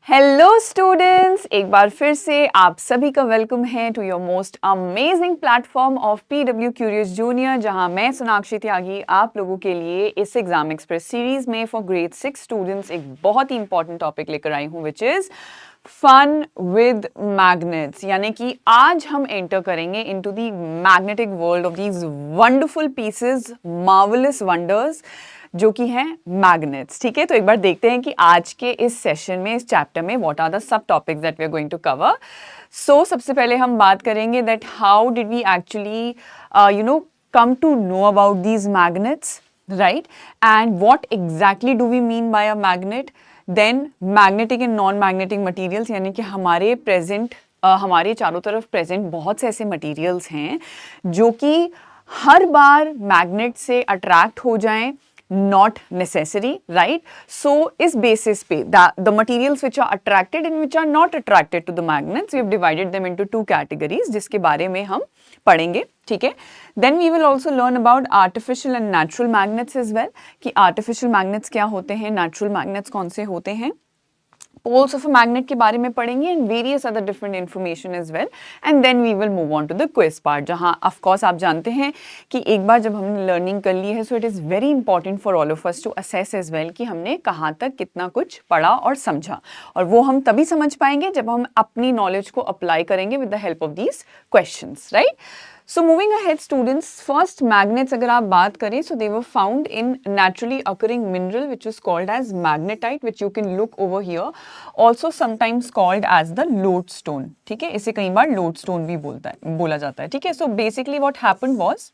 Hello students, एक बार फिर से आप सभी का वेलकम है to your most amazing platform of PW curious junior, जहां मैं सोनाक्षी त्यागी आप लोगों के लिए इस एग्जाम एक्सप्रेस सीरीज में फॉर ग्रेड 6 स्टूडेंट्स एक बहुत ही इंपॉर्टेंट टॉपिक लेकर आई हूं, which is fun with magnets. यानी कि आज हम एंटर करेंगे into the magnetic world of these wonderful pieces, marvellous wonders जो कि हैं मैग्नेट्स। ठीक है, तो एक बार देखते हैं कि आज के इस सेशन में, इस चैप्टर में what are the sub topics that we are going to cover. So सबसे पहले हम बात करेंगे that how did we actually come to know about these magnets, right? And what exactly do we mean by a magnet? Then magnetic and non-magnetic materials, यानी कि हमारे present हमारे चारों तरफ present बहुत से ऐसे materials हैं जो कि हर बार magnet से attract हो जाएं, not necessary, right? So is basis पे the materials which are attracted and which are not attracted to the magnets, we have divided them into two categories जिसके बारे में हम पढ़ेंगे। ठीक है, then we will also learn about artificial and natural magnets as well, कि artificial magnets क्या होते हैं, natural magnets कौन से होते हैं, poles of a magnet के बारे में पढ़ेंगे and various other different information as well, and then we will move on to the quiz part, जहाँ of course आप जानते हैं कि एक बार जब हमने learning कर ली है, so it is very important for all of us to assess as well कि हमने कहाँ तक कितना कुछ पढ़ा और समझा, और वो हम तभी समझ पाएंगे जब हम अपनी knowledge को apply करेंगे with the help of these questions, right? So moving ahead students, first magnets अगर आप बात करें, so they were found in naturally occurring mineral which is called as magnetite, which you can look over here, also sometimes called as the lodestone. ठीक है, इसे कई बार lodestone भी बोला जाता है। ठीक है, so basically what happened was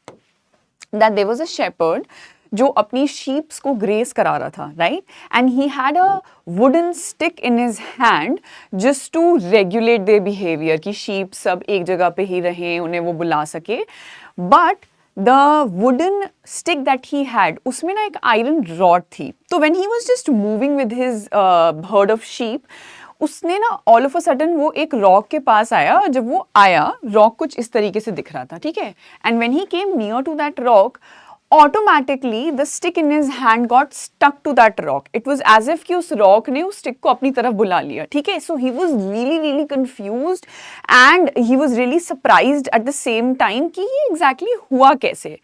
that there was a shepherd जो अपनी शीप्स को ग्रेस करा रहा था, right, and he had a wooden stick in his hand just to regulate their behaviour, कि शीप सब एक जगह पे ही रहें, उन्हें वो बुला सके। But the wooden stick that he had, उसमें ना एक आयरन रॉड थी, तो when he was just moving with his heard of sheep, उसने ना ऑल ऑफ अ सडन वो एक रॉक के पास आया, और जब वो आया रॉक कुछ इस तरीके से दिख रहा था। ठीक है, and when he came near to that rock, automatically the stick in his hand got stuck to that rock. It was as if कि उस rock ने उस stick को अपनी तरफ बुला लिया। ठीक है, so he was really confused and he was really surprised at the same time कि ये exactly हुआ कैसे।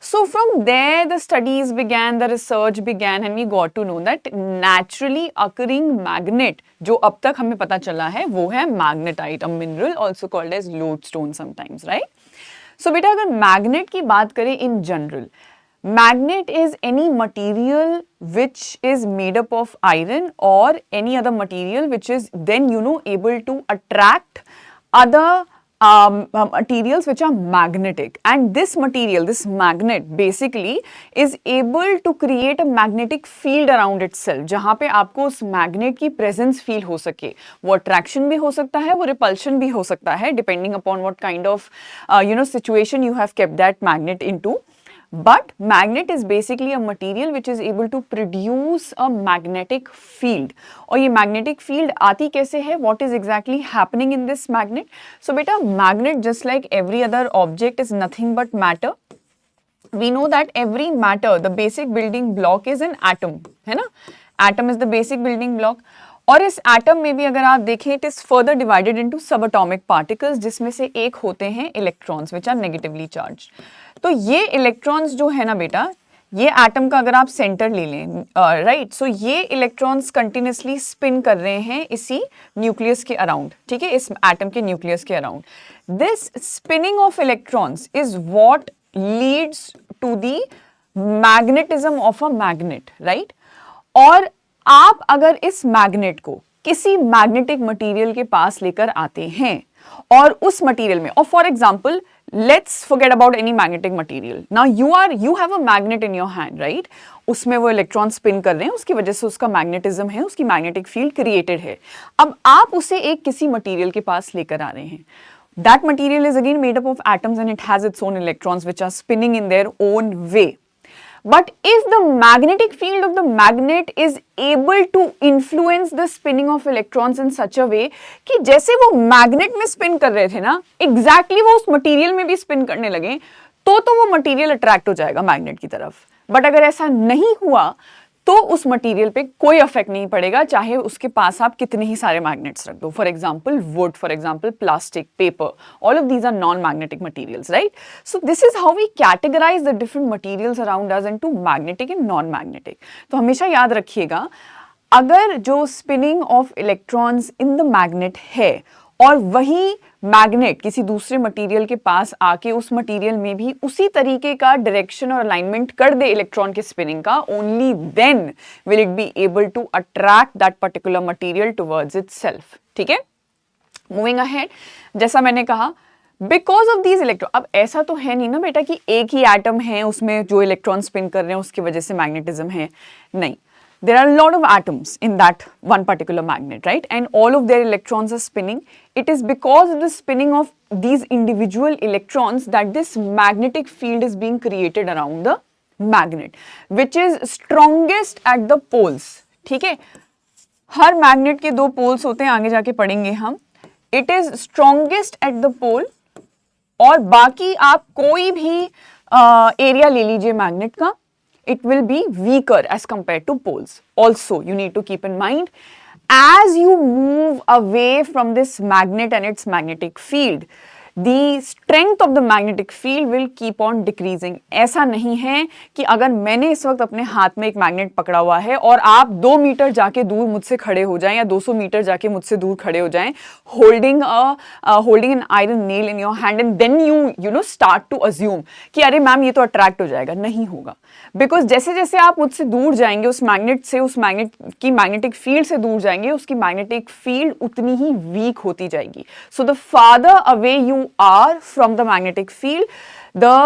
So from there the studies began, the research began, and we got to know that naturally occurring magnet जो अब तक हमें पता चला है वो है magnetite, a mineral also called as lodestone sometimes, right? So बेटा अगर magnet की बात करें in general, magnet is any material which is made up of iron or any other material which is then able to attract other materials which are magnetic, and this material, this magnet basically is able to create a magnetic field around itself, जहाँ पे आपको उस magnet की presence feel हो सके। वो attraction भी हो सकता है, वो repulsion भी हो सकता है, depending upon what kind of situation you have kept that magnet into. But magnet is basically a material which is able to produce a magnetic field. और ये magnetic field आती कैसे है? What is exactly happening in this magnet? So बेटा magnet just like every other object is nothing but matter. We know that every matter, the basic building block is an atom, है ना? Atom is the basic building block. और इस atom में भी अगर आप देखें, it is further divided into sub atomic particles, जिसमें से एक होते हैं electrons which are negatively charge. तो ये इलेक्ट्रॉन्स जो है ना बेटा, ये एटम का अगर आप सेंटर ले लें, राइट, सो ये इलेक्ट्रॉन्स कंटिन्यूसली स्पिन कर रहे हैं इसी न्यूक्लियस के अराउंड। ठीक है, इस एटम के न्यूक्लियस के around. This spinning of electrons is what leads to the magnetism of a magnet, right. और आप अगर इस मैग्नेट को किसी मैग्नेटिक मटेरियल के पास लेकर आते हैं और उस मटेरियल में, और for example let's forget about any magnetic material, now you have a magnet in your hand, right, उसमें वो इलेक्ट्रॉन स्पिन कर रहे हैं, उसकी वजह से उसका मैग्नेटिज्म है, उसकी मैग्नेटिक फील्ड क्रिएटेड है। अब आप उसे एक किसी मटेरियल के पास लेकर आ रहे हैं, that material is again made up of atoms and it has its own electrons which are spinning in their own way. But if the magnetic field of the magnet is able to influence the spinning of electrons in such a way कि जैसे वो magnet में spin कर रहे थे ना, exactly वो उस material में भी spin करने लगे, तो वो material attract हो जाएगा magnet की तरफ। But अगर ऐसा नहीं हुआ तो उस मटेरियल पे कोई इफेक्ट नहीं पड़ेगा, चाहे उसके पास आप कितने ही सारे मैग्नेट्स रख दो. For example wood, for example plastic, paper, all of these are non magnetic materials, right. So this is how we categorise the different materials around us into magnetic and non magnetic. तो हमेशा याद रखिएगा, अगर जो spinning of electrons in the magnet है और वही magnet किसी दूसरे मटेरियल के पास आके उस मटेरियल में भी उसी तरीके का डायरेक्शन और अलाइनमेंट कर दे इलेक्ट्रॉन के स्पिनिंग का, only then will it be able to attract that particular material towards itself. ठीक है, मूविंग अहेड, जैसा मैंने कहा, बिकॉज ऑफ दीज इलेक्ट्रॉन. अब ऐसा तो है नहीं ना बेटा कि एक ही एटम है उसमें जो इलेक्ट्रॉन स्पिन कर रहे हैं उसकी वजह से मैग्नेटिज्म है, नहीं. There are a lot of atoms in that one particular magnet, right? And all of their electrons are spinning. It is because of the spinning of these individual electrons that this magnetic field is being created around the magnet, which is strongest at the poles. ठीक है, हर magnet के दो poles होते हैं, आगे जाके पढ़ेंगे हम. It is strongest at the pole, और बाकी आप कोई भी एरिया ले लीजिए मैग्नेट का, it will be weaker as compared to poles. Also, you need to keep in mind, as you move away from this magnet and its magnetic field, the strength of the magnetic field will keep on decreasing. ऐसा नहीं है कि अगर मैंने इस वक्त अपने हाथ में एक मैग्नेट पकड़ा हुआ है और आप 2 मीटर जाके दूर मुझसे खड़े हो जाएं या 200 मीटर जाके मुझसे दूर खड़े हो जाएं, holding an iron nail in your hand, and then you know start to assume कि अरे मैम ये तो अट्रैक्ट हो जाएगा. नहीं होगा, बिकॉज जैसे जैसे आप मुझसे दूर जाएंगे उस मैग्नेट से, उस मैग्नेट की मैग्नेटिक फील्ड से दूर जाएंगे, उसकी मैग्नेटिक फील्ड उतनी ही वीक होती जाएगी. So the farther away you are from the magnetic field, the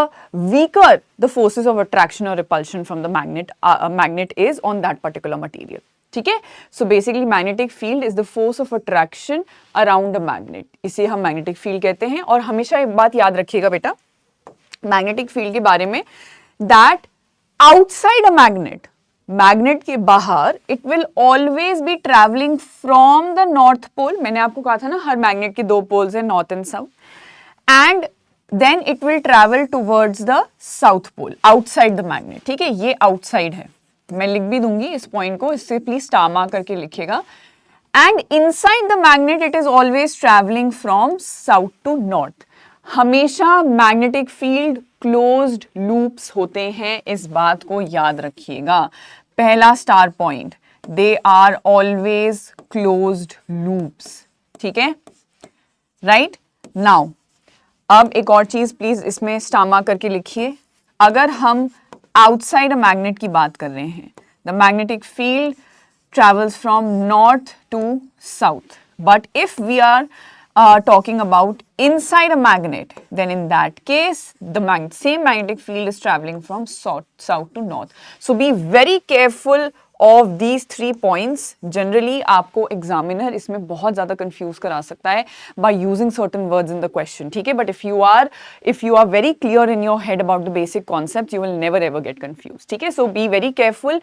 weaker the forces of attraction or repulsion from the magnet is on that particular material. ठीक है, so basically magnetic field is the force of attraction around a magnet. इसे हम magnetic field कहते हैं. और हमेशा एक बात याद रखिएगा बेटा magnetic field के बारे में, that outside a magnet, magnet के बाहर, it will always be travelling from the north pole. मैंने आपको कहा था ना हर मैग्नेट के दो पोल्स हैं, north and south, and then it will travel towards the south pole outside the magnet. ठीक है, ये आउटसाइड है, मैं लिख भी दूंगी इस पॉइंट को, इससे प्लीज स्टार मार्क करके लिखिएगा. And inside the magnet it is always travelling from south to north. हमेशा मैग्नेटिक फील्ड क्लोज्ड लूप्स होते हैं, इस बात को याद रखिएगा. पहला star point, they are always closed loops. ठीक है, राइट. नाउ अब एक और चीज प्लीज इसमें स्टार मार्क करके लिखिए. अगर हम आउटसाइड अ मैग्नेट की बात कर रहे हैं, the magnetic field travels from north to south, but if we are talking about inside a magnet, then in that case the same magnetic field is traveling from south to north. So be very careful of these 3 points. Generally आपको examiner इसमें बहुत ज़्यादा confuse करा सकता है by using certain words in the question. ठीक है, but if you are very clear in your head about the basic concepts, you will never ever get confused. ठीक है, so be very careful.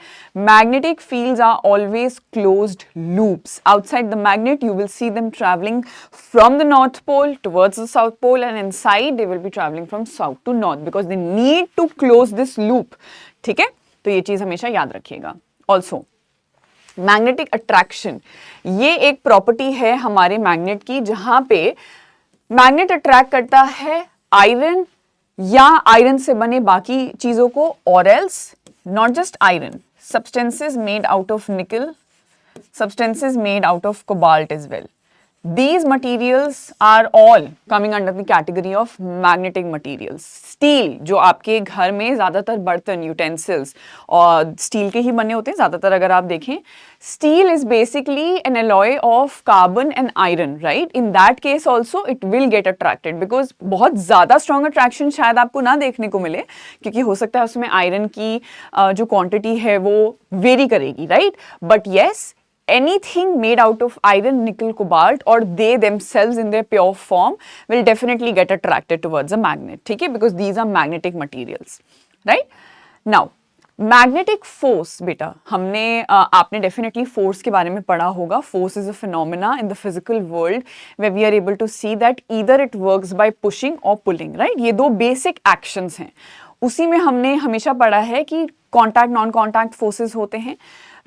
Magnetic fields are always closed loops. Outside the magnet, you will see them traveling from the north pole towards the south pole, and inside they will be traveling from south to north because they need to close this loop. ठीक है, तो ये चीज़ हमेशा याद रखिएगा. Also magnetic attraction, ये एक property है हमारे मैग्नेट की, जहां पे मैग्नेट अट्रैक्ट करता है आयरन या आयरन से बने बाकी चीजों को, और else not just iron, substances made out of nickel, substances made out of cobalt as well. These materials are all coming under the category of magnetic materials. Steel, जो आपके घर में ज़्यादातर बर्तन, यूटेंसिल्स और स्टील के ही बने होते हैं ज़्यादातर, अगर आप देखें, steel is basically an alloy of carbon and iron, right? In that case also it will get attracted because बहुत ज़्यादा strong attraction शायद आपको ना देखने को मिले, क्योंकि हो सकता है उसमें आयरन की जो क्वांटिटी है वो वेरी करेगी, right? But yes, anything made out of iron, nickel, cobalt, or they themselves in their pure form will definitely get attracted towards a magnet. ठीक है, because these are magnetic materials, right? Now, magnetic force, बेटा हमने आपने definitely force के बारे में पढ़ा होगा. Force is a phenomena in the physical world where we are able to see that either it works by pushing or pulling, right? ये दो basic actions हैं. उसी में हमने हमेशा पढ़ा है कि कॉन्टैक्ट नॉन कॉन्टैक्ट फोर्सेस होते हैं।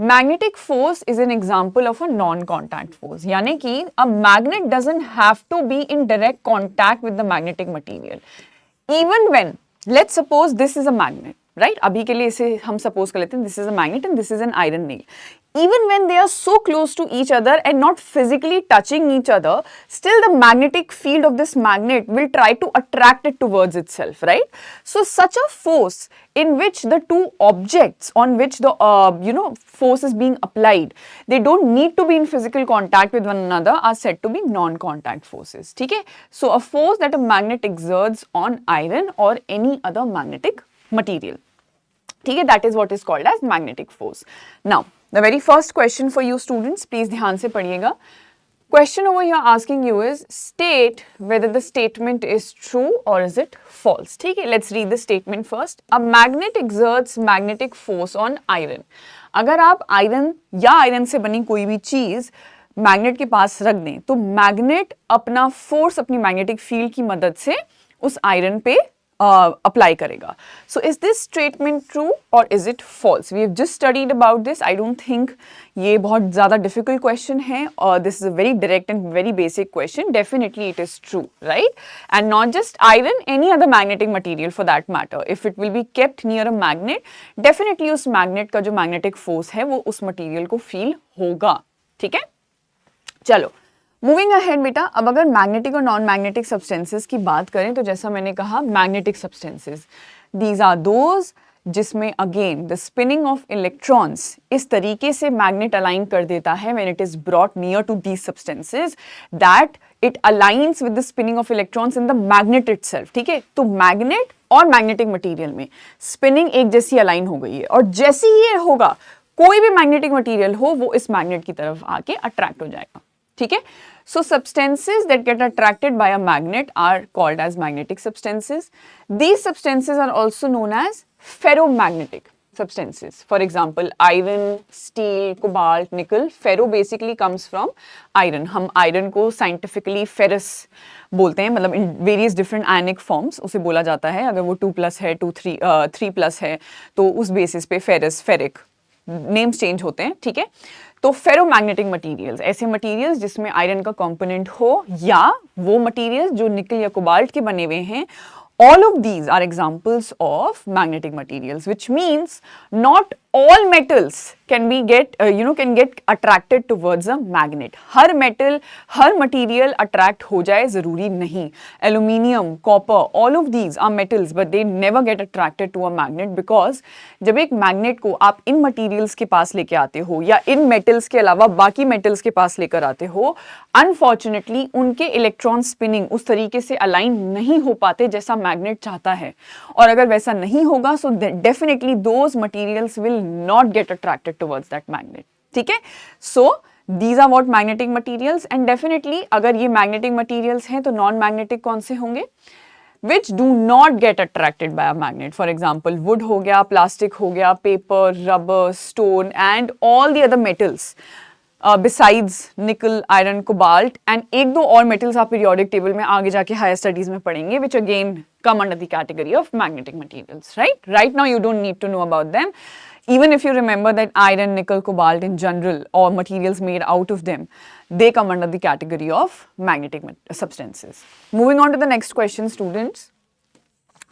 Magnetic force is an example of a non contact force, यानी कि a magnet doesn't have to be in direct contact with the magnetic material. Even when, let's suppose this is a magnet, right, अभी के लिए इसे हम suppose कर लेते हैं this is a magnet and this is an iron nail. Even when they are so close to each other and not physically touching each other, still the magnetic field of this magnet will try to attract it towards itself, right? So such a force in which the two objects on which the force is being applied, they don't need to be in physical contact with one another, are said to be non-contact forces. ठीक है? So a force that a magnet exerts on iron or any other magnetic material. ठीक है? That is what is called as magnetic force. Now the very first question for you students, please ध्यान से पढ़िएगा. Question over here asking you is state whether the statement is true or is it false. ठीक है, let's read the statement first. A magnet exerts magnetic force on iron. अगर आप iron या iron से बनी कोई भी चीज मैग्नेट के पास रख दें तो मैग्नेट अपना फोर्स अपनी मैग्नेटिक फील्ड की मदद से उस आयरन पे अप्लाई करेगा. So is this statement true और is it false? We have just studied about this. I don't think ये बहुत ज़्यादा डिफिकल्ट क्वेश्चन है और this is a very direct and very basic question. Definitely it is true, right? And not just iron, any other magnetic material for that matter, if it will be kept near a magnet, definitely उस magnet का जो magnetic force है वो उस material को feel होगा. ठीक है, चलो मूविंग अहेड बेटा. अब अगर मैग्नेटिक और नॉन मैग्नेटिक सब्सटेंसेस की बात करें तो जैसा मैंने कहा magnetic substances, these are those जिसमें again the spinning of electrons इस तरीके से मैग्नेट अलाइन कर देता है when it is brought near to these substances that it aligns with the spinning of electrons in the magnet itself. ठीक है, तो मैग्नेट और मैग्नेटिक मटीरियल में स्पिनिंग एक जैसी अलाइन हो गई है और जैसे ही ये होगा कोई भी मैग्नेटिक मटीरियल हो वो इस मैग्नेट की तरफ आके अट्रैक्ट हो जाएगा. ठीक है, so substances that get attracted by a magnet are called as magnetic substances. These substances are also known as ferromagnetic substances. For example, iron, steel, cobalt, nickel. Ferro basically comes from iron. हम iron को scientifically ferrous बोलते हैं, मतलब in various different ionic forms उसे बोला जाता है. अगर वो 2+ है, 3+ है तो उस बेसिस पे ferrous, ferric नेम्स चेंज होते हैं. ठीक है, तो फेरोमैग्नेटिक मटीरियल्स ऐसे मटीरियल्स जिसमें आयरन का कंपोनेंट हो या वो मटीरियल्स जो निकल या कोबाल्ट के बने हुए हैं, all of these are examples of magnetic materials, which means not all metals can get attracted towards a magnet. Her metal, her material attract हो जाए जरूरी नहीं. Aluminium, copper, all of these are metals, but they never get attracted to a magnet because जब एक magnet को आप इन materials के पास लेके आते हो या इन metals के अलावा बाकी metals के पास लेकर आते हो, unfortunately उनके electron spinning उस तरीके से align नहीं हो पाते जैसा magnet चाहता है. और अगर वैसा नहीं होगा so definitely those materials will not get attracted towards that magnet. ठीक है, so these are what magnetic materials and definitely अगर ये magnetic materials हैं तो non magnetic कौन से होंगे? Which do not get attracted by a magnet. For example, wood हो गया, plastic हो गया, paper, rubber, stone and all the other metals. Besides nickel, iron, cobalt and एक दो और metals आप periodic table में आगे जाके higher studies में पढ़ेंगे, which again come under the category of magnetic materials, right? Right now you don't need to know about them. Even if you remember that iron, nickel, cobalt in general or materials made out of them, they come under the category of magnetic substances. Moving on to the next question, students.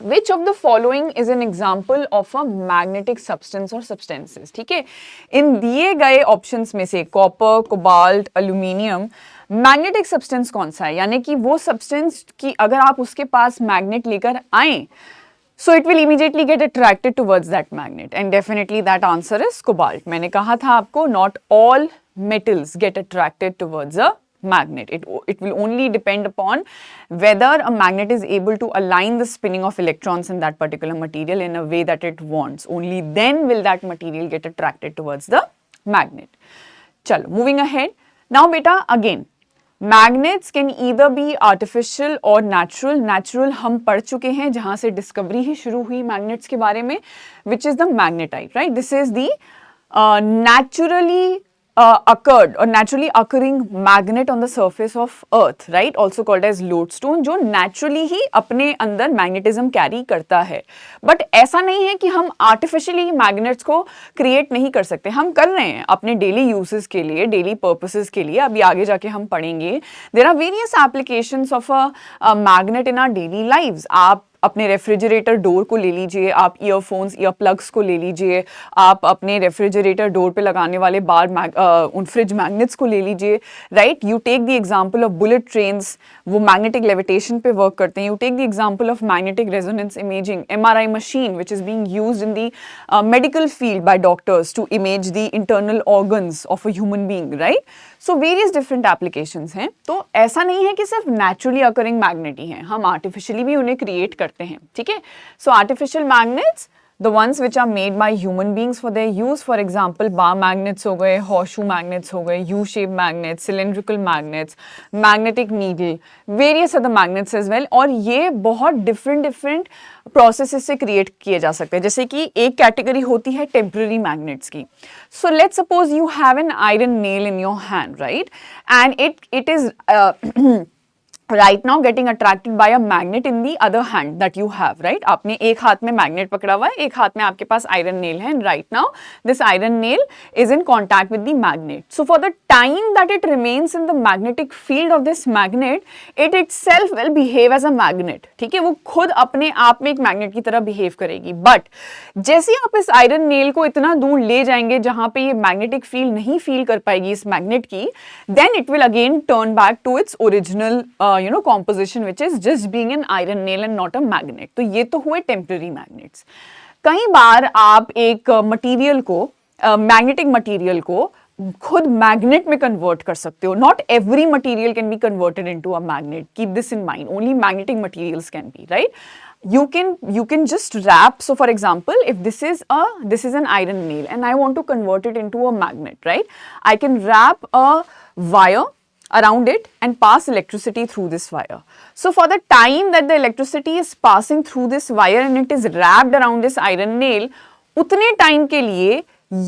Which of the following is an example of a magnetic substance or substances? ठीक है, इन दिए गए options में से copper, cobalt, aluminium, magnetic substance कौन सा है? यानी कि वो सब्सटेंस की अगर आप उसके पास मैग्नेट लेकर आए so it will immediately get attracted towards that magnet and definitely that answer is cobalt. मैंने कहा था आपको not all metals get attracted towards a magnet. It will only depend upon whether a magnet is able to align the spinning of electrons in that particular material in a way that it wants. Only then will that material get attracted towards the magnet. चलो moving ahead. Now beta again. Magnets can either be artificial or natural. Natural हम पढ़ चुके हैं जहाँ से discovery ही शुरू हुई magnets के बारे में, which is the magnetite, right? This is the naturally occurred or naturally occurring magnet on the surface of earth, right, also called as lodestone, जो naturally ही अपने अंदर magnetism carry करता है. But ऐसा नहीं है कि हम artificially magnets को create नहीं कर सकते, हम कर रहे हैं अपने daily uses के लिए, daily purposes के लिए. अभी आगे जाके हम पढ़ेंगे. There are various applications of a magnet in our daily lives. आप अपने रेफ्रिजरेटर डोर को ले लीजिए, आप ईयरफोन्स ईयर प्लग्स को ले लीजिए, आप अपने रेफ्रिजरेटर डोर पे लगाने वाले उन फ्रिज मैग्नेट्स को ले लीजिए, right. You take the example of bullet trains, वो मैग्नेटिक लेविटेशन पे वर्क करते हैं. You take the example of magnetic resonance imaging, MRI machine which is being used in the medical field by doctors to image the internal organs of a human being, right. So various different applications हैं. तो ऐसा नहीं है कि सिर्फ naturally occurring magnet ही हैं, हम artificially भी उन्हें क्रिएट करते हैं, ठीक है. So artificial magnets, the ones which are made by human beings for their use, for example bar magnets हो गए, horseshoe magnets हो गए, U-shaped magnets, cylindrical magnets, magnetic needle, various other magnets as well. और ये बहुत different processes से create किए जा सकते हैं. जैसे कि एक category होती है temporary magnets की. So let's suppose you have an iron nail in your hand, right, and it is right now getting attracted by a magnet in the other hand that you have, right. आपने एक हाथ में magnet पकड़ा हुआ है, एक हाथ में आपके पास iron nail है, and right now this iron nail is in contact with the magnet. So for the time that it remains in the magnetic field of this magnet, it itself will behave as a magnet. ठीक है, वो खुद अपने आप में एक magnet की तरह behave करेगी. But जैसे ही आप इस iron nail को इतना दूर ले जाएंगे जहां पे ये magnetic field नहीं feel कर पाएगी इस magnet की, then it will again turn back to its original composition, which is just being an iron nail and not a magnet. तो ये तो हुए temporary magnets. कई बार आप एक मटेरियल को, मैग्नेटिक मटेरियल को खुद मैग्नेट में कन्वर्ट कर सकते हो. Not every material can be converted into a magnet. Keep this in mind. Only magnetic materials can be, right. You can just wrap. So for example, if this is an iron nail and I want to convert it into a magnet, right, I can wrap a wire around it and pass electricity through this wire. So for the time that the electricity is passing through this wire and it is wrapped around this iron nail, उतने time के लिए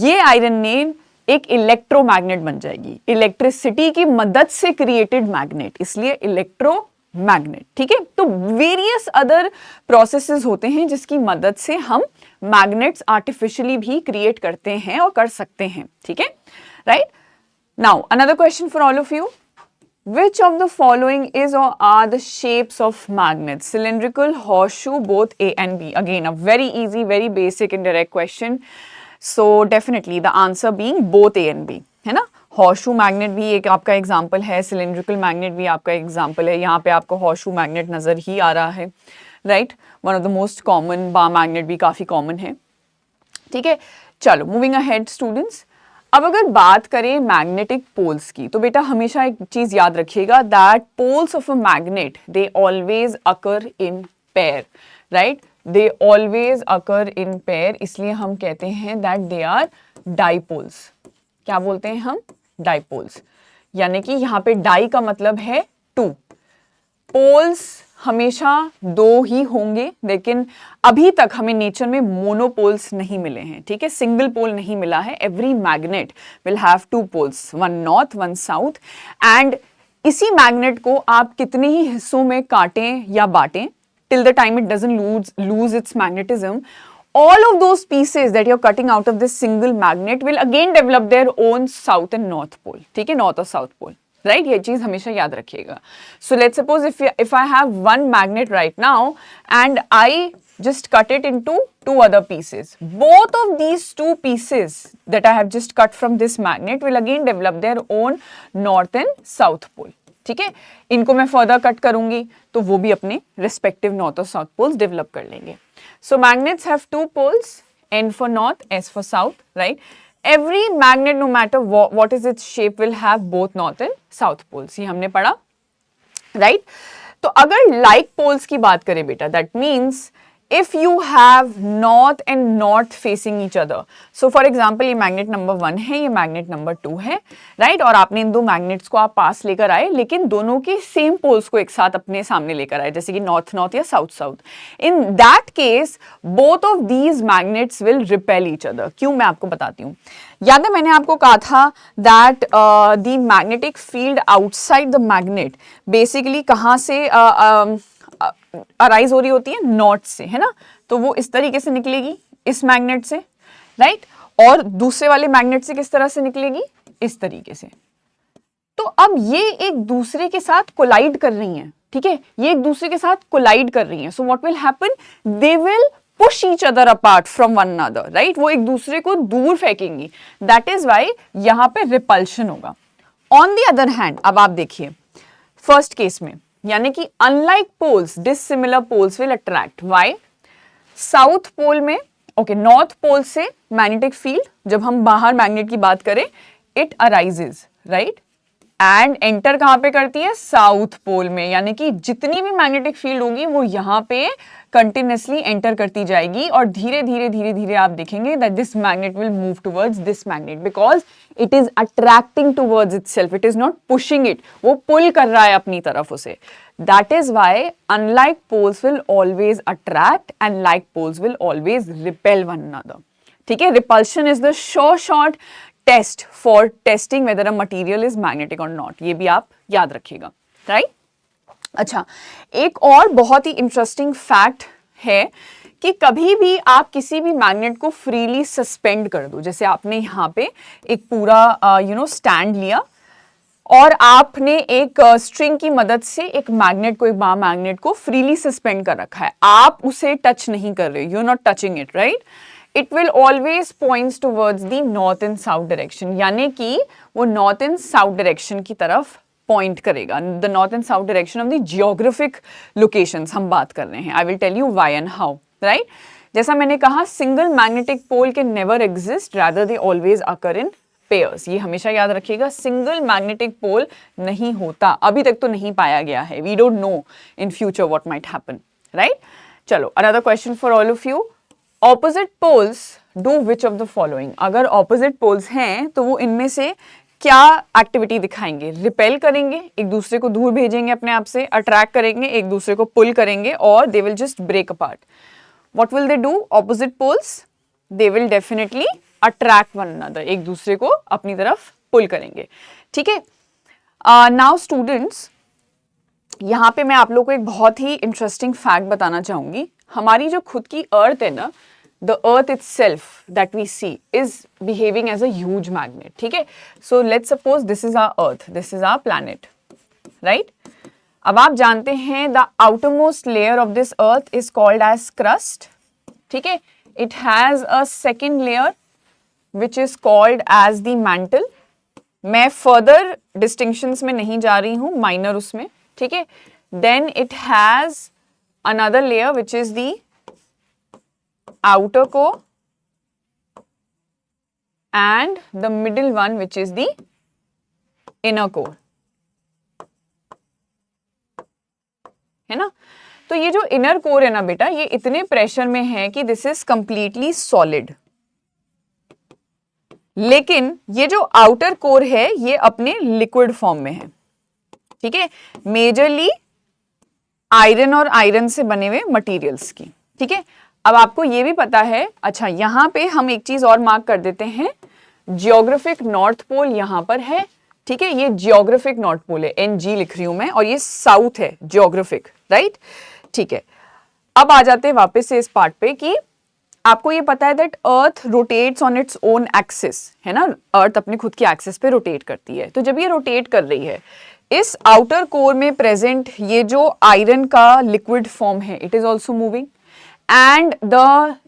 ये iron nail एक electromagnet बन जाएगी. Electricity की मदद से क्रिएटेड मैग्नेट, इसलिए इलेक्ट्रोमैग्नेट, ठीक है. तो वेरियस अदर प्रोसेसेस होते हैं जिसकी मदद से हम मैग्नेट्स आर्टिफिशियली भी क्रिएट करते हैं और कर सकते हैं, ठीक है, right. Now another question for all of you. Which of the following is or are the shapes of magnets? Cylindrical, horseshoe, both A and B. Again, a very easy, very basic and direct question. So definitely the answer being both A and B, है ना. horseshoe magnet भी एक आपका example है, cylindrical magnet भी आपका example है. यहाँ पे आपको horseshoe magnet नजर ही आ रहा है, right? One of the most common, bar magnet भी काफी common है, ठीक है. चलो moving ahead students. अब अगर बात करें मैग्नेटिक पोल्स की, तो बेटा हमेशा एक चीज याद रखिएगा, that poles of a magnet they always occur in pair, right. They always occur in pair, इसलिए हम कहते हैं दैट दे आर डाइपोल्स. क्या बोलते हैं हम? डाइपोल्स. यानी कि यहाँ पे डाई का मतलब है टू. पोल्स हमेशा दो ही होंगे, लेकिन अभी तक हमें नेचर में मोनोपोल्स नहीं मिले हैं, ठीक है. सिंगल पोल नहीं मिला है. Every magnet will have two poles, one north one south. And इसी मैग्नेट को आप कितने ही हिस्सों में काटें या बांटें, till the time it doesn't lose its magnetism, all of those pieces that you're cutting out of this single magnet will again develop their own south and north pole, ठीक है, north और south pole, right. ये चीज हमेशा याद रखिएगा. So let's suppose if I have one magnet right now and I just cut it into two other pieces, both of these two pieces that I have just cut from this magnet will again develop their own north and south pole, ठीक है. इनको मैं further cut करूंगी तो वो भी अपने respective north और south poles develop कर लेंगे. So magnets have two poles, N for north, S for south, right? Every magnet, no matter what is its shape, will have both north and south poles. ये हमने पढ़ा, right? तो अगर like poles की बात करें बेटा, that means if you have north and north facing each other, so for example ये मैग्नेट नंबर 1 है, ये मैग्नेट नंबर 2 है, राइट, और आपने इन दो मैग्नेट्स को आप पास लेकर आए, लेकिन दोनों के सेम पोल्स को एक साथ अपने सामने लेकर आए, जैसे कि नॉर्थ नॉर्थ या south south. In that case both of these magnets will repel each other. क्यों, मैं आपको बताती हूँ. याद है मैंने आपको कहा था that the magnetic field outside the magnet basically कहाँ से अराइज हो रही होती है, नॉर्थ से, है ना. तो वो इस तरीके से निकलेगी इस मैग्नेट से, राइट, और दूसरे वाले मैग्नेट से किस तरह से निकलेगी, इस तरीके से. तो अब ये एक दूसरे के साथ कोलाइड कर रही हैं, ठीक है, ये एक दूसरे के साथ कोलाइड कर रही हैं. So what will happen, they will push each other apart from one another, right, वो एक दूसरे को दूर फेंकेंगी. दैट इज वाई यहां पे रिपल्शन होगा. ऑन द अदर हैंड, अब आप देखिए फर्स्ट केस में, यानी कि unlike poles dissimilar poles will attract. Why, south pole में, ओके, नॉर्थ पोल से मैग्नेटिक फील्ड, जब हम बाहर मैग्नेट की बात करें, it arises, right, and enter कहां पे करती है, साउथ पोल में. यानी कि जितनी भी मैग्नेटिक फील्ड होगी वो यहां पे कंटिन्यूसली एंटर करती जाएगी, और धीरे धीरे धीरे धीरे आप देखेंगे that this magnet will move towards this magnet, because it is attracting towards itself, it is not pushing it, वो पुल कर रहा है अपनी तरफ उसे. That is why unlike poles will always attract and like poles will always repel one another. ठीक है, repulsion is the short test for testing whether a material is magnetic और नॉट. ये भी आप याद रखिएगा, राइट. अच्छा, एक और बहुत ही इंटरेस्टिंग फैक्ट है कि कभी भी आप किसी भी मैग्नेट को फ्रीली सस्पेंड कर दो, जैसे आपने यहाँ पे एक पूरा स्टैंड लिया और आपने एक स्ट्रिंग की मदद से एक मैग्नेट को, एक बार मैग्नेट को फ्रीली सस्पेंड कर रखा है, आप उसे टच नहीं कर रहे, you are not touching it, right. It will always points towards the north and south direction, यानी कि वो नॉर्थ एंड साउथ डायरेक्शन की तरफ पॉइंट करेगा. The north and south direction of the geographic locations हम बात कर रहे हैं. I will tell you why and how, right. जैसा मैंने कहा, single magnetic pole can never exist, rather they always occur in pairs. ये हमेशा याद रखिएगा, सिंगल मैग्नेटिक पोल नहीं होता, अभी तक तो नहीं पाया गया है. We don't know in future what might happen, right. चलो, another question for all of you. Opposite poles do which of the following. अगर ऑपोजिट पोल्स हैं तो वो इनमें से क्या एक्टिविटी दिखाएंगे, रिपेल करेंगे, एक दूसरे को दूर भेजेंगे अपने आप से, अट्रैक्ट करेंगे, एक दूसरे को पुल करेंगे, और they will just break apart. What will they do, opposite poles, they will definitely attract one another, एक दूसरे को अपनी तरफ पुल करेंगे. ठीक है, नाउ स्टूडेंट्स, यहाँ पे मैं आप लोगों को एक बहुत ही इंटरेस्टिंग फैक्ट बताना चाहूंगी. हमारी जो खुद की अर्थ है ना, the earth itself that we see is behaving as a huge magnet. ठीक है, so let's suppose this is our earth, this is our planet, right. अब आप जानते हैं the outermost layer of this earth is called as crust. ठीक है, it has a second layer which is called as the mantle. मैं further distinctions में नहीं जा रही हूँ, minor उसमें, ठीक है. Then it has another layer which is the outer core and the middle one which is the inner core, है ना. तो ये जो इनर कोर है ना बेटा, ये इतने प्रेशर में है कि दिस इज कंप्लीटली सॉलिड, लेकिन ये जो आउटर कोर है ये अपने लिक्विड फॉर्म में है. ठीक है, मेजरली आयरन और आयरन से बने हुए मटेरियल्स की. ठीक है, अब आपको ये भी पता है. अच्छा, यहाँ पे हम एक चीज और मार्क कर देते हैं, जियोग्राफिक नॉर्थ पोल यहाँ पर है. ठीक है, ये जियोग्राफिक नॉर्थ पोल है, NG लिख रही हूं मैं, और ये साउथ है जियोग्राफिक, राइट. ठीक है, अब आ जाते हैं वापस से इस पार्ट पे कि आपको ये पता है that earth rotates on its own axis, है ना. अर्थ अपने खुद की एक्सिस पे रोटेट करती है. तो जब ये रोटेट कर रही है, इस आउटर कोर में प्रेजेंट ये जो आयरन का लिक्विड फॉर्म है, it is also moving, and the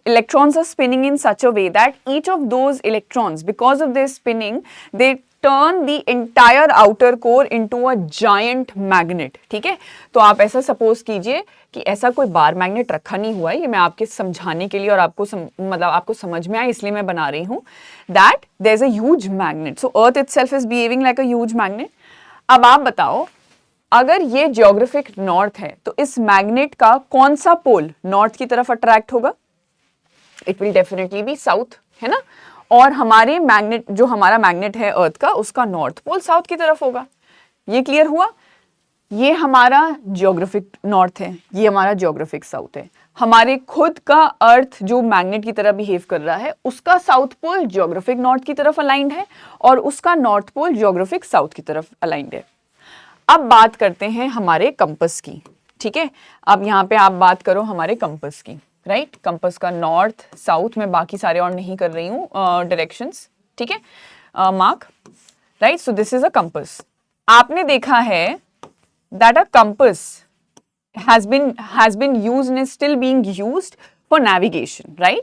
electrons are spinning in such a way that each of those electrons, because of their spinning, they turn the entire outer core into a giant magnet. ठीक है, तो आप ऐसा suppose कीजिए कि ऐसा कोई bar magnet रखा नहीं हुआ है, ये मैं आपके समझाने के लिए और आपको मतलब आपको समझ में आए इसलिए मैं बना रही हूँ. that there is a huge magnet, so earth itself is behaving like a huge magnet. अब आप बताओ, अगर ये जियोग्राफिक नॉर्थ है तो इस मैग्नेट का कौन सा पोल नॉर्थ की तरफ अट्रैक्ट होगा? It will definitely be south, है ना। और हमारे मैग्नेट, जो हमारा मैग्नेट है अर्थ का, उसका नॉर्थ पोल साउथ की तरफ होगा। ये क्लियर हुआ? ये हमारा जियोग्राफिक नॉर्थ है, ये हमारा जियोग्राफिक साउथ है। हमारे खुद का अर्थ जो मैग्नेट की तरह बिहेव कर रहा है, उसका साउथ पोल जियोग्राफिक नॉर्थ की तरफ अलाइंड है और उसका नॉर्थ पोल जियोग्राफिक साउथ की तरफ अलाइंड है। अब बात करते हैं हमारे कंपस की, ठीक है। अब यहाँ पे आप बात करो हमारे कंपस की, राइट। कंपस का नॉर्थ साउथ में बाकी सारे और नहीं कर रही हूँ डायरेक्शंस, ठीक है, mark, right. So this is a compass. आपने देखा है that a compass has been used and is still being used for navigation, right?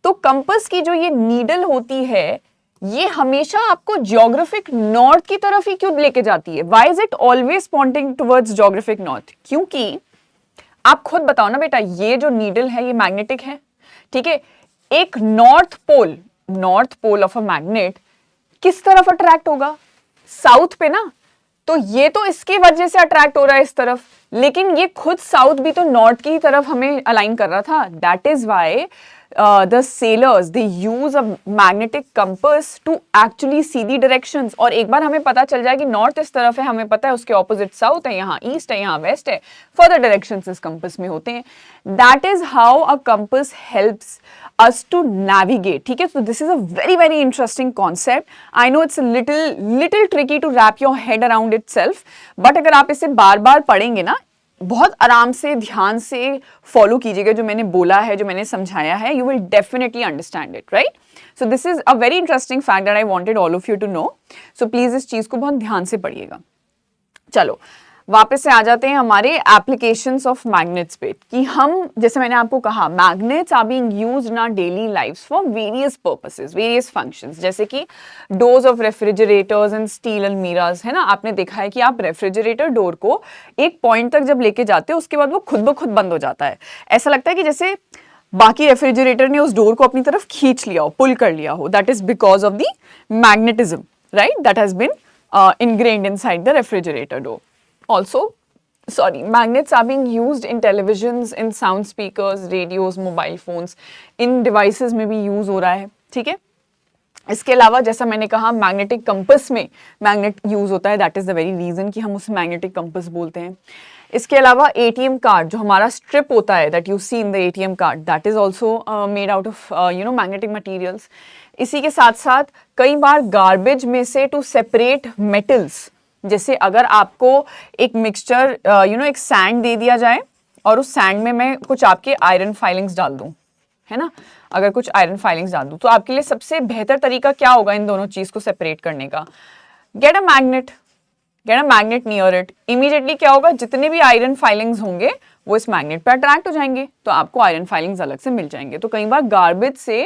तो कंपस की जो ये नीडल होती है, ये हमेशा आपको जियोग्राफिक नॉर्थ की तरफ ही क्यों लेके जाती है? Why is it always pointing towards geographic north? क्योंकि आप खुद बताओ ना बेटा, ये जो नीडल है ये मैग्नेटिक है, ठीक है। एक north pole of a magnet किस तरफ अट्रैक्ट होगा? साउथ पे ना। तो ये तो इसकी वजह से अट्रैक्ट हो रहा है इस तरफ, लेकिन ये खुद साउथ भी तो नॉर्थ की तरफ हमें अलाइन कर रहा था। That is why the sailors they use a magnetic compass to actually see the directions. और एक बार हमें पता चल जाए कि नॉर्थ इस तरफ है, हमें पता है उसके ऑपोजिट साउथ है, यहाँ ईस्ट है, यहाँ वेस्ट है, फर्दर डायरेक्शंस इस कंपास में होते हैं। That is how a compass helps us to navigate, ठीक है। So this is a very very interesting concept. I know it's a little tricky to wrap your head around itself, but अगर आप इसे बार बार पढ़ेंगे ना, बहुत आराम से ध्यान से फॉलो कीजिएगा जो मैंने बोला है, जो मैंने समझाया है, you will definitely understand it, right? So this is a very interesting fact that I wanted all of you to know. So please इस चीज को बहुत ध्यान से पढ़िएगा। चलो वापस से आ जाते हैं हमारे एप्लीकेशंस ऑफ मैग्नेट्स पे, कि हम, जैसे मैंने आपको कहा, magnets are being used in our daily lifes for various purposes, various functions, जैसे कि doors of refrigerators and steel almirahs, है ना। आपने देखा है कि आप रेफ्रिजरेटर डोर को एक पॉइंट तक जब लेके जाते हो, उसके बाद वो खुद ब खुद बंद हो जाता है। ऐसा लगता है कि जैसे बाकी रेफ्रिजरेटर ने उस डोर को अपनी तरफ खींच लिया हो, पुल कर लिया हो। That is because of the magnetism, right, that has been ingrained inside the refrigerator door. Also, magnets are being used in televisions, in sound speakers, radios, mobile phones, in devices में भी यूज हो रहा है, ठीक है। इसके अलावा जैसा मैंने कहा, मैग्नेटिक कंपस में मैग्नेट यूज होता है, that is the very reason कि हम उसे मैग्नेटिक कंपस बोलते हैं। इसके अलावा एटीएम कार्ड, जो हमारा स्ट्रिप होता है, that you see in the ATM card, that is also made out of magnetic materials. इसी के साथ साथ कई बार गार्बेज में से टू सेपरेट मेटल्स, जैसे अगर आपको एक मिक्सचर एक सैंड दे दिया जाए और उस सैंड में मैं कुछ आपके आयरन फाइलिंग्स डाल दूं, है ना, अगर कुछ आयरन फाइलिंग्स डाल दूं, तो आपके लिए सबसे बेहतर तरीका क्या होगा इन दोनों चीज को सेपरेट करने का? Get a magnet near it. Immediately क्या होगा, जितने भी आयरन फाइलिंग्स होंगे वो इस मैग्नेट पे अट्रैक्ट हो जाएंगे, तो आपको आयरन फाइलिंग्स अलग से मिल जाएंगे। तो कई बार गार्बेज से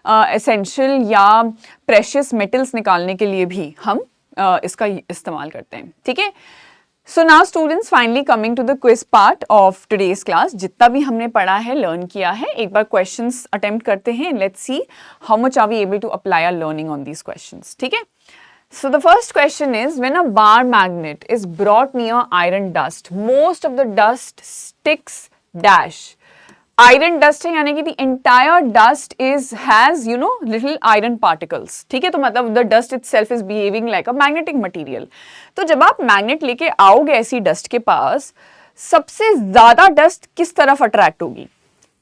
एसेंशियल या प्रेशियस मेटल्स निकालने के लिए भी हम इसका इस्तेमाल करते हैं, ठीक है। So now students, finally coming to the quiz part of today's class. जितना भी हमने पढ़ा है, लर्न किया है, एक बार क्वेश्चंस अटेम्प्ट करते हैं। Let's see how much are we able to apply our learning on these questions, ठीक है। So the first question is, when a bar magnet is brought near iron dust, most of the dust sticks dash. Iron dust है, यानी कि the entire dust has little iron particles, ठीक है। तो मतलब the dust itself is behaving like a magnetic material. तो जब आप मैग्नेट लेके आओगे ऐसी डस्ट के पास, सबसे ज्यादा डस्ट किस तरफ अट्रैक्ट होगी?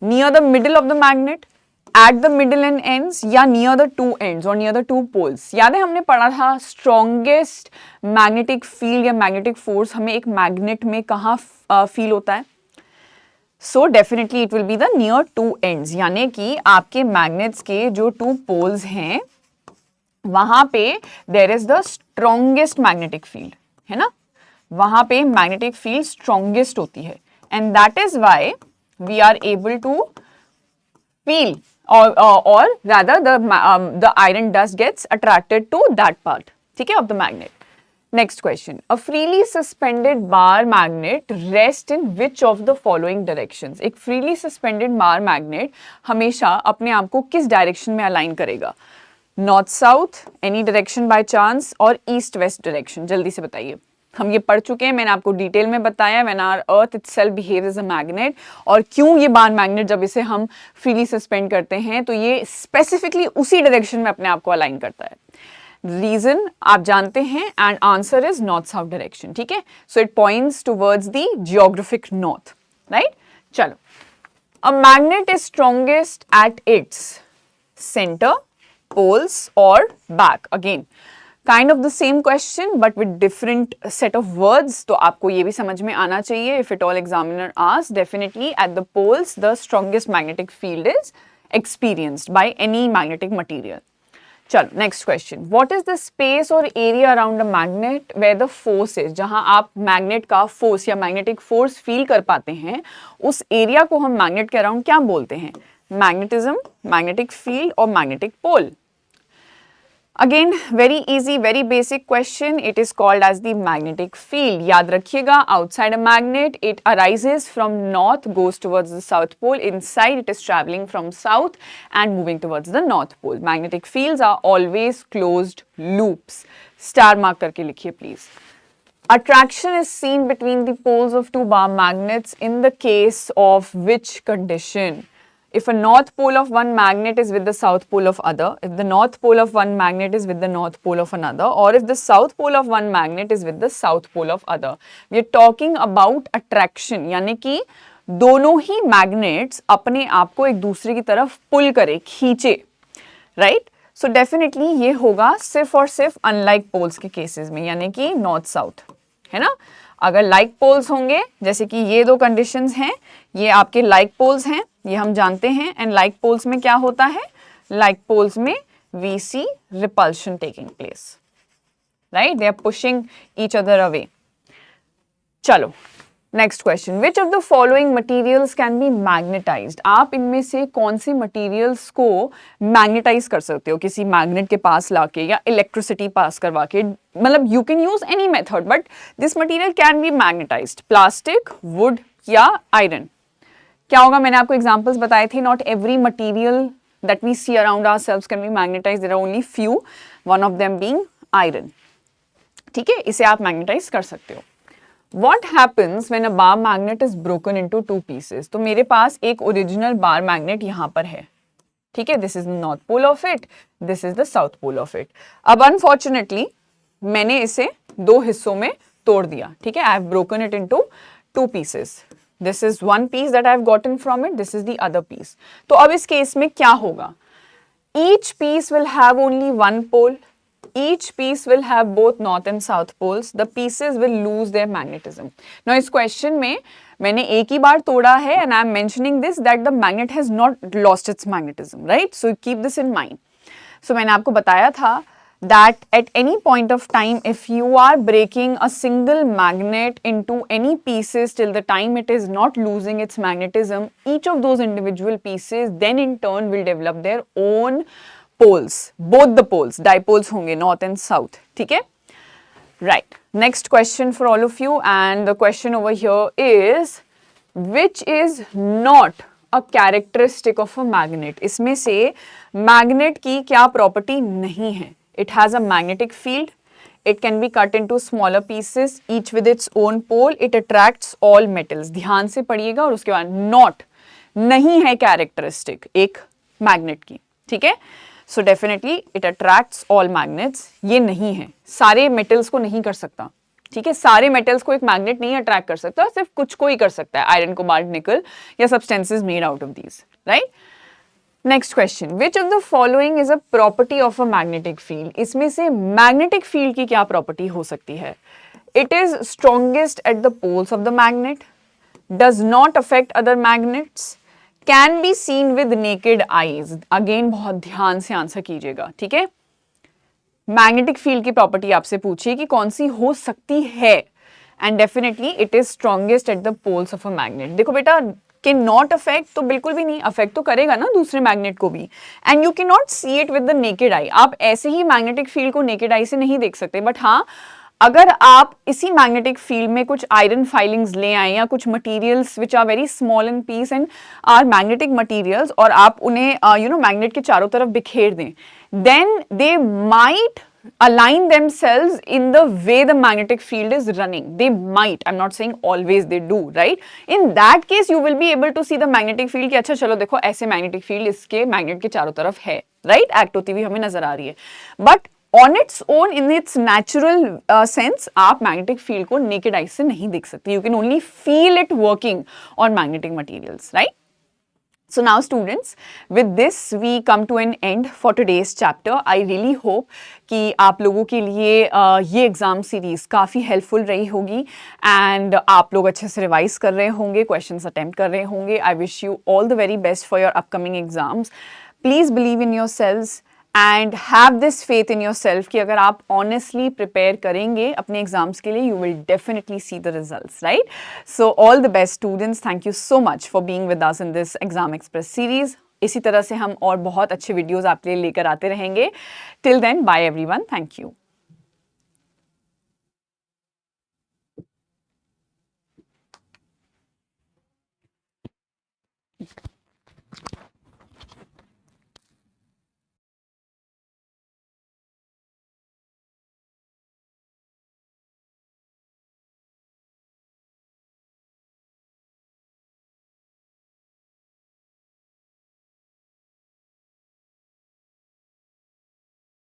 Near the middle of the magnet, at the middle and ends, या near the two ends or near the two poles? याद है हमने पढ़ा था strongest magnetic field या magnetic force हमें एक मैग्नेट में कहाँ फील होता है? So definitely it will be the near two ends, यानी कि आपके मैग्नेट्स के जो two poles हैं वहां पे there is the strongest magnetic field, है ना, वहां पे magnetic field strongest होती है, and that is why we are able to feel or rather the iron dust gets attracted to that part, ठीक है, of the magnet. Next question. A freely suspended bar magnet rests in which of the following directions? एक freely suspended bar magnet हमेशा अपने आप को किस direction में align करेगा? North south, any direction by chance, और ईस्ट वेस्ट डायरेक्शन? जल्दी से बताइए। हम ये पढ़ चुके हैं, मैंने आपको डिटेल में बताया when our earth itself behaves as a magnet, और क्यों ये बार मैग्नेट जब इसे हम फ्रीली सस्पेंड करते हैं तो ये स्पेसिफिकली उसी डायरेक्शन में अपने आप को अलाइन करता है। रीजन आप जानते हैं, and answer is north south direction, ठीक है। So it points towards the geographic north, right. चलो, a magnet is strongest at its centre, poles और back. Again kind of the same question but with different set of words, तो आपको ये भी समझ में आना चाहिए। If at all examiner ask, definitely at the poles the strongest magnetic field is experienced by any magnetic material. चलो next question, what is the space और area around a magnet where the force is, जहां आप magnet का force या magnetic force feel कर पाते हैं, उस एरिया को हम मैग्नेट के अराउंड क्या बोलते हैं? मैग्नेटिज्म, मैग्नेटिक फील्ड और magnetic pole. Again very easy, very basic question, it is called as the magnetic field. याद रखिएगा, outside a magnet it arises from north, goes towards the south pole, inside it is travelling from south and moving towards the north pole. Magnetic fields are always closed loops. Star mark करके लिखिए please. Attraction is seen between the poles of two bar magnets in the case of which condition? If a north pole of one magnet is with the south pole of other, if the north pole of one magnet is with the north pole of another, or if the south pole of one magnet is with the south pole of other. We are talking about attraction, यानी कि दोनों ही magnets अपने आप को एक दूसरे की तरफ पुल करे, खींचे, right? So definitely ये होगा सिर्फ और सिर्फ unlike poles के केसेस में, यानी कि नॉर्थ साउथ, है ना। अगर लाइक पोल्स होंगे, जैसे कि ये दो कंडीशंस हैं, ये आपके लाइक पोल्स हैं, ये हम जानते हैं, एंड लाइक पोल्स में क्या होता है? लाइक पोल्स में we see repulsion taking place, right, they are pushing each other away. चलो next question, which of the following materials can be magnetised? आप इनमें से कौन सी मटीरियल्स को मैग्नेटाइज कर सकते हो किसी मैग्नेट के पास लाके या इलेक्ट्रिसिटी पास करवा के? मतलब you can use any method but this material can be magnetised, plastic, wood या आयरन। क्या होगा? मैंने आपको एग्जांपल्स बताए थे, not every material that we see around ourselves can be magnetised, there are only few, one of them being iron, ठीक है, इसे आप मैग्नेटाइज कर सकते हो। What happens when a bar magnet is broken into two pieces? तो मेरे पास एक ओरिजिनल बार मैग्नेट यहाँ पर है, ठीक है, this is the north pole of it, this is the south pole of it. अब अनफॉर्चुनेटली मैंने इसे दो हिस्सों में तोड़ दिया, ठीक है, I have broken it into two pieces, this is one piece that I have gotten from it, this is the other piece. तो अब इस केस में क्या होगा? Each piece will have only one pole, each piece will have both north and south poles, the pieces will lose their magnetism. Now इस question में मैंने एक ही बार तोड़ा है and I am mentioning this that the magnet has not lost its magnetism, right? So keep this in mind. So मैंने आपको बताया था that at any point of time if you are breaking a single magnet into any pieces till the time it is not losing its magnetism, each of those individual pieces then in turn will develop their own poles, both the poles, dipoles होंगे north and south, ठीक है, right. Next question for all of you, and the question over here is which is not a characteristic of a magnet? इसमें से magnet की क्या property नहीं है? It has a magnetic field, it can be cut into smaller pieces, each with its own pole, it attracts all metals. ध्यान से पढ़िएगा, और उसके बाद not नहीं है characteristic एक magnet की, ठीक है। So definitely it attracts all magnets, ये नहीं है, सारे metals को नहीं कर सकता, ठीक है, सारे metals को एक magnet नहीं attract कर सकता, सिर्फ कुछ को ही कर सकता है, आयरन, कोबाल्ट, निकल या substances made out of these, right? Next question, which of the following is a property of a magnetic field? इसमें से magnetic field की क्या property हो सकती है? It is strongest at the poles of the magnet, does not affect other magnets, can be seen with naked eyes. Again बहुत ध्यान से आंसर कीजिएगा, ठीक है। मैग्नेटिक फील्ड की प्रॉपर्टी आपसे पूछिए कि कौन सी हो सकती है, and definitely it is strongest at the poles of a magnet. देखो बेटा, कैन नॉट अफेक्ट तो बिल्कुल भी नहीं, अफेक्ट तो करेगा ना दूसरे मैग्नेट को भी, and you can not see it with the naked eye. आप ऐसे ही मैग्नेटिक फील्ड को नेकेड आई से नहीं देख सकते, बट हाँ, अगर आप इसी मैग्नेटिक फील्ड में कुछ आयरन फाइलिंग्स ले आए या कुछ materials which are very small in piece and are magnetic materials, और आप उन्हें मैग्नेट के चारों तरफ बिखेर दें, then they might align themselves in the way the magnetic field is running. They might, I'm not saying always they do, right? In that case you will be able to see the magnetic field कि अच्छा चलो देखो ऐसे magnetic field इसके magnet के चारों तरफ है, right? Act होती हुई हमें नजर आ रही है. But on its own, in its natural sense, आप magnetic field को naked eye से नहीं देख सकते. You can only feel it working on magnetic materials, right? So now students, with this we come to an end for today's chapter. I really hope कि आप लोगों के लिए ये एग्जाम सीरीज काफ़ी हेल्पफुल रही होगी एंड आप लोग अच्छे से रिवाइज कर रहे होंगे, क्वेश्चंस अटेम्प्ट कर रहे होंगे. I wish you all the very best for your upcoming exams. Please believe in your selves and have this faith in your self कि अगर आप ऑनेस्टली प्रिपेयर करेंगे अपने एग्जाम्स के लिए, you will definitely see the results, right? So all the best students. Thank you so much for being with us in this exam express series. इसी तरह से हम और बहुत अच्छे वीडियोस आपके लिए लेकर आते रहेंगे. Till then, bye everyone. Thank you.